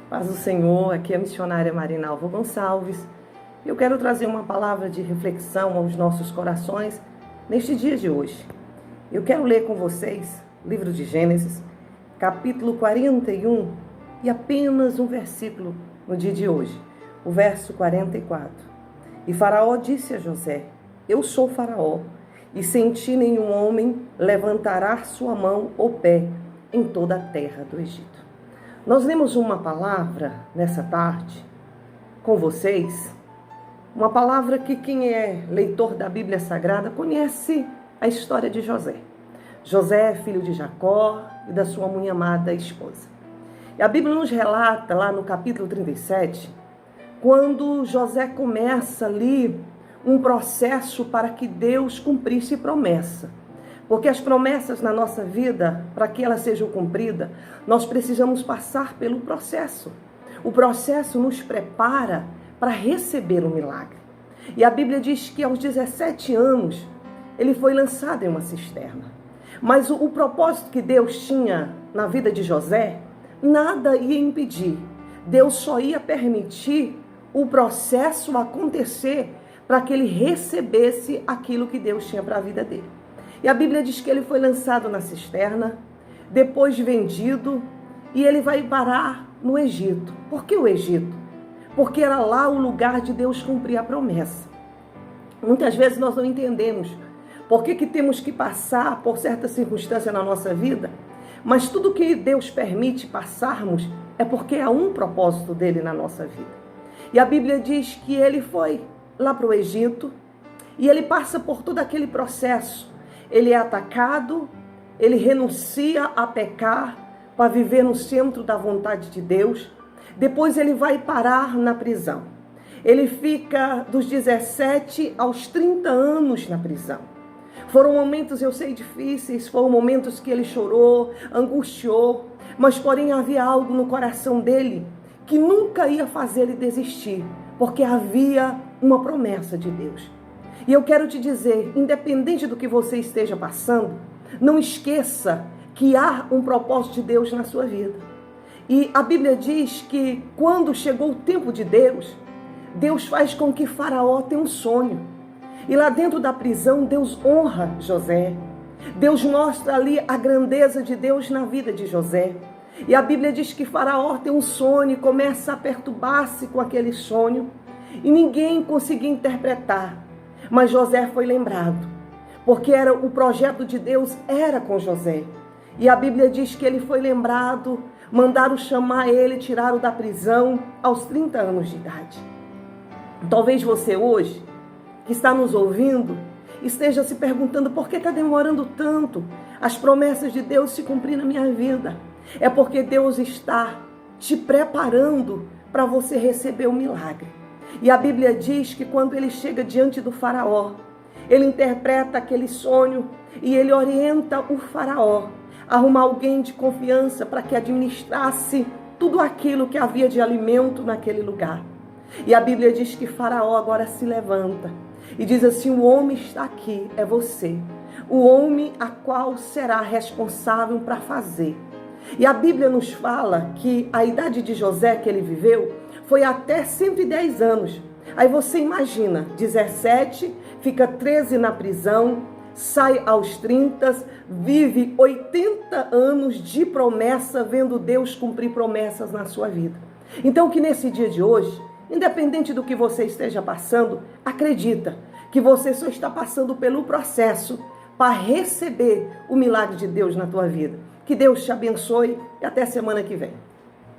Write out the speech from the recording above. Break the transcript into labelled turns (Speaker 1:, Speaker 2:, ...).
Speaker 1: Paz do Senhor, aqui é a missionária Marinalva Gonçalves. Eu quero trazer uma palavra de reflexão aos nossos corações neste dia de hoje. Eu quero ler com vocês o livro de Gênesis, capítulo 41, e apenas um versículo no dia de hoje, o verso 44. E Faraó disse a José: Eu sou Faraó, e sem ti nenhum homem levantará sua mão ou pé em toda a terra do Egito. Nós lemos uma palavra nessa tarde com vocês, uma palavra que quem é leitor da Bíblia Sagrada conhece a história de José. José, filho de Jacó e da sua muito amada esposa. E a Bíblia nos relata lá no capítulo 37, quando José começa ali um processo para que Deus cumprisse promessa. Porque as promessas na nossa vida, para que elas sejam cumpridas, nós precisamos passar pelo processo. O processo nos prepara para receber o milagre. E a Bíblia diz que aos 17 anos, ele foi lançado em uma cisterna. Mas o propósito que Deus tinha na vida de José, nada ia impedir. Deus só ia permitir o processo acontecer para que ele recebesse aquilo que Deus tinha para a vida dele. E a Bíblia diz que ele foi lançado na cisterna, depois vendido, e ele vai parar no Egito. Por que o Egito? Porque era lá o lugar de Deus cumprir a promessa. Muitas vezes nós não entendemos por que temos que passar por certa circunstância na nossa vida, mas tudo que Deus permite passarmos é porque há um propósito dele na nossa vida. E a Bíblia diz que ele foi lá para o Egito e ele passa por todo aquele processo. Ele é atacado, ele renuncia a pecar para viver no centro da vontade de Deus. Depois ele vai parar na prisão. Ele fica dos 17 aos 30 anos na prisão. Foram momentos, eu sei, difíceis, foram momentos que ele chorou, angustiou, mas porém havia algo no coração dele que nunca ia fazer ele desistir, porque havia uma promessa de Deus. E eu quero te dizer, independente do que você esteja passando, não esqueça que há um propósito de Deus na sua vida. E a Bíblia diz que quando chegou o tempo de Deus, Deus faz com que Faraó tenha um sonho. E lá dentro da prisão, Deus honra José. Deus mostra ali a grandeza de Deus na vida de José. E a Bíblia diz que Faraó tem um sonho e começa a perturbar-se com aquele sonho. E ninguém conseguia interpretar. Mas José foi lembrado, porque era o projeto de Deus era com José. E a Bíblia diz que ele foi lembrado, mandaram chamar ele, tiraram da prisão aos 30 anos de idade. Talvez você hoje, que está nos ouvindo, esteja se perguntando por que está demorando tanto as promessas de Deus se cumprir na minha vida. É porque Deus está te preparando para você receber o milagre. E a Bíblia diz que quando ele chega diante do Faraó, ele interpreta aquele sonho e ele orienta o Faraó a arrumar alguém de confiança para que administrasse tudo aquilo que havia de alimento naquele lugar. E a Bíblia diz que Faraó agora se levanta e diz assim: o homem está aqui, é você. O homem a qual será responsável para fazer. E a Bíblia nos fala que a idade de José que ele viveu foi até 110 anos. Aí você imagina, 17, fica 13 na prisão, sai aos 30, vive 80 anos de promessa, vendo Deus cumprir promessas na sua vida. Então que nesse dia de hoje, independente do que você esteja passando, acredita que você só está passando pelo processo para receber o milagre de Deus na tua vida. Que Deus te abençoe e até semana que vem.